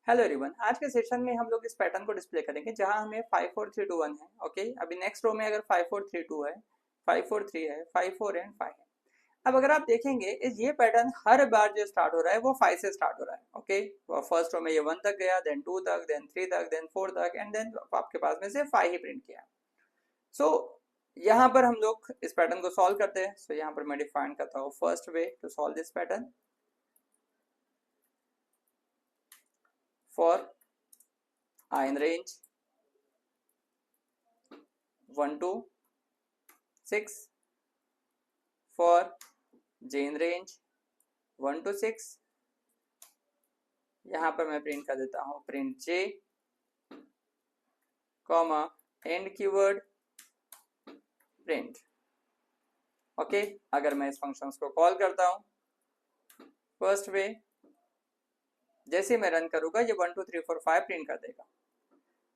Hello everyone, आज के session में हम लोग इस पैटर्न को डिस्प्ले करेंगे जहां हमें 5 4 3 2 1 है। ओके, अभी नेक्स्ट रो में अगर 5 4 3 2 है, 5 4 3 है, 5 4 एंड 5 है। अब अगर आप देखेंगे ये पैटर्न हर बार जो स्टार्ट हो रहा है वो 5 से स्टार्ट हो रहा है। ओके, फर्स्ट रो में ये 1 तक गया, देन 2 तक, देन 3 तक, देन 4 तक एंड देन आपके पास में से 5 ही प्रिंट किया। सो यहाँ पर हम लोग इस पैटर्न को सॉल्व करते हैं। सो यहाँ पर मैं डिफाइन करता हूँ first way to solve this pattern for I in range 1 to 6 for J in range 1 to 6। यहाँ पर मैं प्रिंट कर देता हूँ print J comma and keyword print. Okay, अगर मैं इस फंक्शंस को कॉल करता हूँ फर्स्ट वे, जैसे मैं रन करूँगा ये 1 2 3 4 5 प्रिंट कर देगा।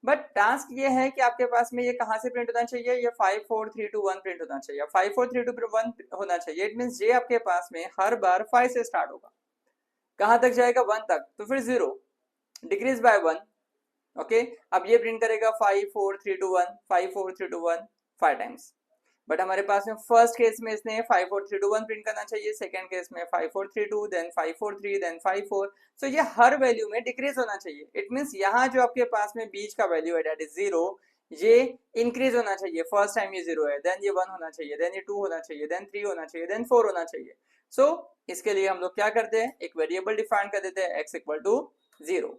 बट टास्क ये है कि आपके पास में ये कहाँ से प्रिंट होना चाहिए, ये 5 4 3 2 1 प्रिंट होना चाहिए, 5 4 3 2 1 होना चाहिए। इट मींस ये आपके पास में हर बार 5 से स्टार्ट होगा, कहाँ तक जाएगा 1 तक, तो फिर 0 डिक्रीज बाय 1। ओके, अब ये प्रिंट करेगा 5 4 3 2 1 5 4 3 2 1 5 टाइम्स। बट हमारे पास में फर्स्ट केस में इसने 5 4 3 2 1 प्रिंट करना चाहिए, सेकंड केस में 5 4 3 2 देन 5 4 3 देन 5 4। सो ये हर वैल्यू में डिक्रीज होना चाहिए। इट मींस यहाँ जो आपके पास में बीच का वैल्यू है दैट इज 0, ये इंक्रीज होना चाहिए। फर्स्ट टाइम ये 0 है, देन ये 1 होना चाहिए, देन ये 2 होना चाहिए, देन 3 होना चाहिए, देन 4 होना चाहिए। सो इसके लिए हम लोग क्या करते हैं, एक वेरिएबल डिफाइन कर देते हैं x इक्वल टू 0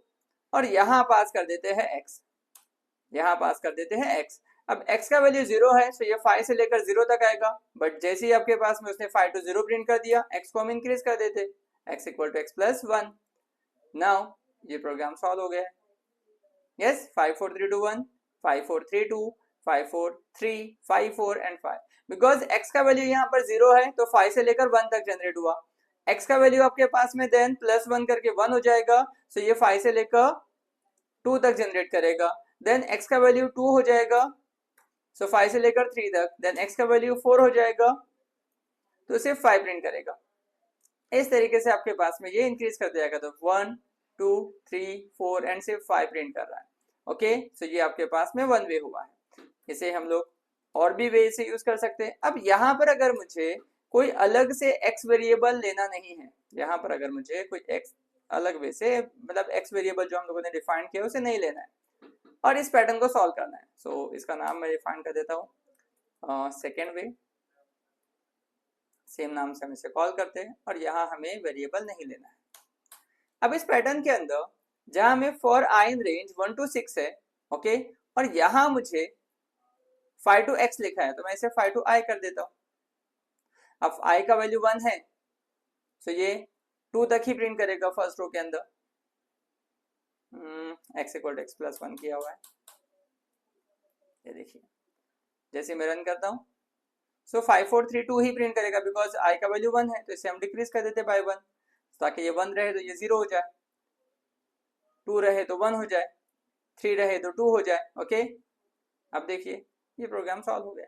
और यहाँ पास कर देते हैं x, यहाँ पास कर देते हैं x। अब x का वैल्यू 0 है, तो ये 5 से लेकर 0 तक आएगा। बट जैसे ही आपके पास में उसने 5 to 0 प्रिंट कर दिया, x को हम इंक्रीज कर देते, x equal to x plus 1। Now ये प्रोग्राम सॉल्व हो गया है। Yes, 5 4 3 2 1 5 4 3 2 5 4 3 5 4 and 5। बिकॉज x का वैल्यू यहाँ पर 0 है तो 5 से लेकर 1 तक जनरेट हुआ। x का वैल्यू आपके पास में देन प्लस 1 करके 1 हो जाएगा, सो ये 5 से लेकर 2 तक जनरेट करेगा। देन x का वैल्यू 2 हो जाएगा, सो 5 से लेकर 3 तक। देन x का वैल्यू 4 हो जाएगा, तो सिर्फ 5 प्रिंट करेगा। इस तरीके से आपके पास में ये इंक्रीज कर जाएगा, तो 1 2 3 4 एंड सिर्फ 5 प्रिंट कर रहा है। ओके, सो ये आपके पास में 1 वे हुआ है। इसे हम लोग और भी वे से यूज कर सकते हैं। अब यहाँ पर अगर मुझे कोई अलग से x वेरिएबल लेना नहीं है, यहाँ पर अगर मुझे कोई x अलग वे से, मतलब x वेरिएबल जो हम लोगों ने डिफाइन किया उसे नहीं लेना है और इस पैटर्न को सॉल्व करना है। सो इसका नाम मैं डिफाइन कर देता हूँ सेकेंड वे, सेम नाम से हम इसे कॉल करते हैं और यहाँ हमें वेरिएबल नहीं लेना है। अब इस पैटर्न के अंदर जहां हमें for I in range 1 to 6 है, ओके, और यहाँ मुझे 5 to x लिखा है, तो मैं इसे 5 to i कर देता हूँ। अब i का वैल्यू 1 है, तो ये 2 तक ही प्रिंट करेगा फर्स्ट रो के अंदर। x equal to x plus 1 किया हुआ है, ये देखिए। जैसे मैं रन करता हूँ, सो 5 4 3 2 ही प्रिंट करेगा बिकॉज i का वैल्यू 1 है, तो इसे हम डिक्रीज कर देते बाय 1 ताकि ये 1 रहे तो ये 0 हो जाए, 2 रहे तो 1 हो जाए, 3 रहे तो 2 हो जाए। ओके, अब देखिए ये प्रोग्राम सॉल्व हो गया।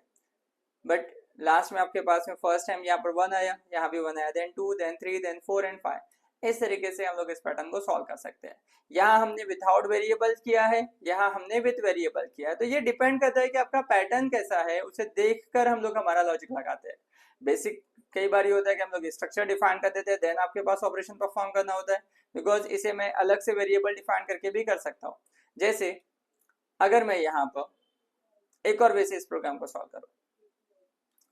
बट लास्ट में आपके पास में फर्स्ट टाइम यहाँ पर 1 आया, यहाँ भी 1 आया, देन 2 देन 3 देन 4 एंड 5। इस तरीके से हम लोग इस पैटर्न को सॉल्व कर सकते हैं। यहाँ हमने विदाउट वेरिएबल किया है, यहाँ हमने विद वेरिएबल किया है। तो ये डिपेंड करता है कि आपका पैटर्न कैसा है, उसे देखकर हम लोग हमारा लॉजिक लगाते हैं। बेसिक कई बार ये होता है कि हम लोग स्ट्रक्चर डिफाइन कर देते हैं, देन आपके पास ऑपरेशन परफॉर्म करना होता है। बिकॉज इसे मैं अलग से वेरिएबल डिफाइन करके भी कर सकता हूँ। जैसे अगर मैं यहाँ पर एक और वे से इस प्रोग्राम को सॉल्व करूँ,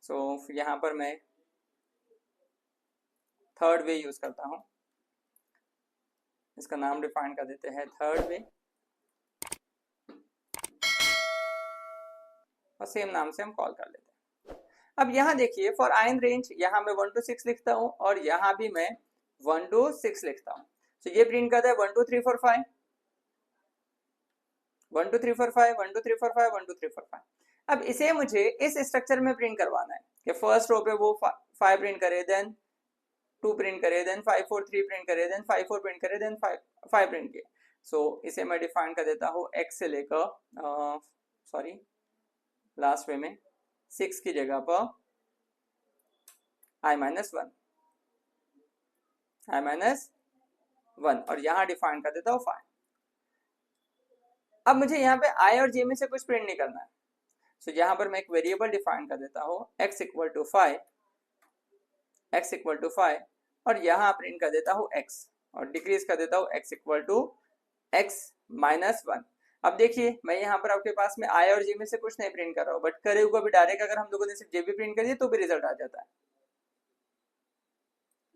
सो यहाँ पर मैं थर्ड वे यूज करता हूँ, इसका नाम डिफाइन कर देते हैं थर्ड वे और सेम नाम से हम कॉल कर लेते हैं। अब यहाँ देखिए फॉर आई इन रेंज यहाँ मैं 1 to 6 लिखता हूँ और यहाँ भी मैं 1 to 6 लिखता हूँ। तो ये प्रिंट करता है 1 2 3 4 5 1 2 3 4 5 1 2 3 4 5 1 2 3 4 5। अब इसे मुझे इस स्ट्रक्चर में प्रिंट करवाना है कि फर्स्ट रो पे वो 5 प्रिंट करे, देन 2 प्रिंट करे, देन 5 4 3 प्रिंट करे, देन 5 4 प्रिंट करे, देन 5 प्रिंट किए। सो इसे मैं डिफाइन कर देता हूँ x से लेकर सॉरी लास्ट वे में 6 की जगह पर i माइनस 1 और यहाँ डिफाइन कर देता हूँ 5। अब मुझे यहाँ पे आई और जे में से कुछ प्रिंट नहीं करना है, सो यहाँ पर मैं एक वेरिएबल डिफाइन कर देता हूँ x इक्वल टू 5 और यहाँ प्रिंट कर देता हूँ x और डिक्रीज कर देता हूँ x इक्वल टू x-1। अब देखिए मैं यहाँ पर आपके पास में आई और जे में से कुछ नहीं प्रिंट कर रहा हूँ, बट करे हुआ भी डायरेक्ट अगर हम लोगों ने सिर्फ जे भी प्रिंट कर दिया तो भी रिजल्ट आ जाता है।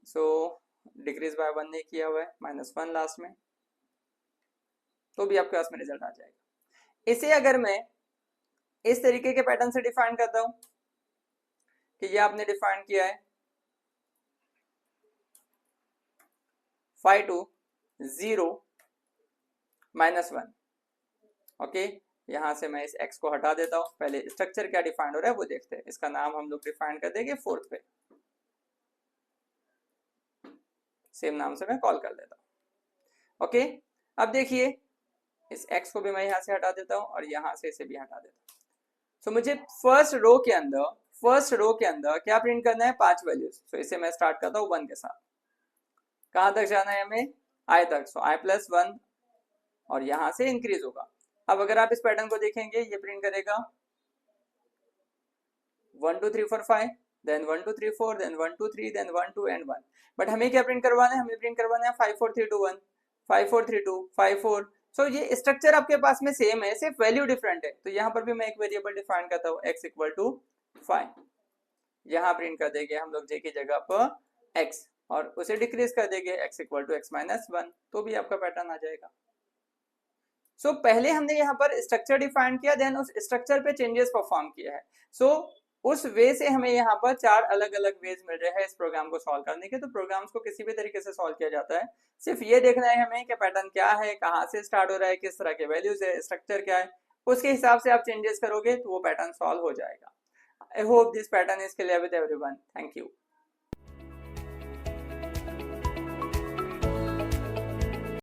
सो डिक्रीज बाय 1 नहीं किया हुआ है, -1 लास्ट में, तो भी आपके पास में रिजल्ट आ जाएगा। इसे अगर मैं इस तरीके के पैटर्न से डिफाइन करता हूं कि ये आपने डिफाइन किया है 5 to 0 -1, ओके। यहां से मैं इस x को हटा देता हूं, पहले स्ट्रक्चर क्या डिफाइन हो रहा है वो देखते हैं। इसका नाम हम लोग डिफाइन कर देंगे 4th पे, सेम नाम से मैं कॉल कर देता हूं, ओके। अब देखिए इस x को भी मैं यहां से हटा देता हूं और यहां से इसे भी हटा देता हूं। सो मुझे फर्स्ट रो के अंदर क्या प्रिंट करना है, 5 वैल्यूज। सो इसे मैं स्टार्ट करता हूँ 1 के साथ। कहां तक जाना है हमें, i तक। सो i+1 और यहां से इंक्रीज होगा। अब अगर आप इस पैटर्न को देखेंगे, ये प्रिंट करेगा 1 2 3 4 5, then 1 2 3 4, then 1 2 3, then 1 2 and 1। But हमें क्या प्रिंट करवाना है, हमें प्रिंट करवाना है 5 4 3 2 1, 5 4 3 2 5 4। सो ये स्ट्रक्चर आपके पास में सेम है, सिर्फ वैल्यू डिफरेंट है। तो यहाँ पर भी मैं एक वेरिएबल डिफाइन करता हूँ x इक्वल टू 5, यहाँ प्रिंट कर देंगे हम लोग j की जगह पर x और उसे डिक्रीज कर देंगे x इक्वल टू x-1, तो भी आपका पैटर्न आ जाएगा। सो पहले हमने यहाँ पर स्ट्रक्चर डिफाइन किया, देन उस स्ट्रक्चर पे चेंजेस परफॉर्म किया है। सो उस वे से हमें यहाँ पर 4 अलग अलग वेज मिल रहे हैं इस प्रोग्राम को सॉल्व करने के। तो प्रोग्राम्स को किसी भी तरीके से सॉल्व किया जाता है, सिर्फ ये देखना है हमें कि पैटर्न क्या है, कहाँ से स्टार्ट हो रहा है, किस तरह के वैल्यूज है, स्ट्रक्चर क्या है, उसके हिसाब से आप चेंजेस करोगे तो वो पैटर्न सॉल्व हो जाएगा। I hope this pattern is clear with everyone. Thank you.